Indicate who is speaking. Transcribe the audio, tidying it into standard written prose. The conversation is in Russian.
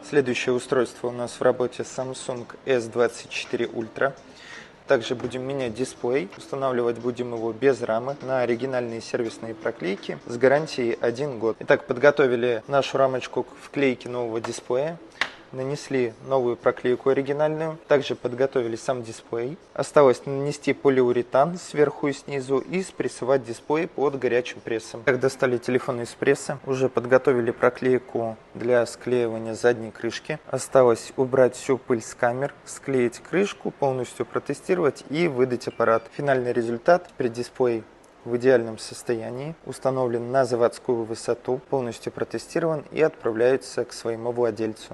Speaker 1: Следующее устройство у нас в работе Samsung S24 Ultra. Также будем менять дисплей. Устанавливать будем его без рамы на оригинальные сервисные проклейки с гарантией 1 год. Итак, подготовили нашу рамочку к вклейке нового дисплея. Нанесли новую проклейку оригинальную. Также подготовили сам дисплей. Осталось нанести полиуретан сверху и снизу и спрессовать дисплей под горячим прессом. Так, достали телефон из пресса. Уже подготовили проклейку для склеивания задней крышки. Осталось убрать всю пыль с камер, склеить крышку, полностью протестировать и выдать аппарат. Финальный результат: преддисплей в идеальном состоянии, установлен на заводскую высоту, полностью протестирован и отправляется к своему владельцу.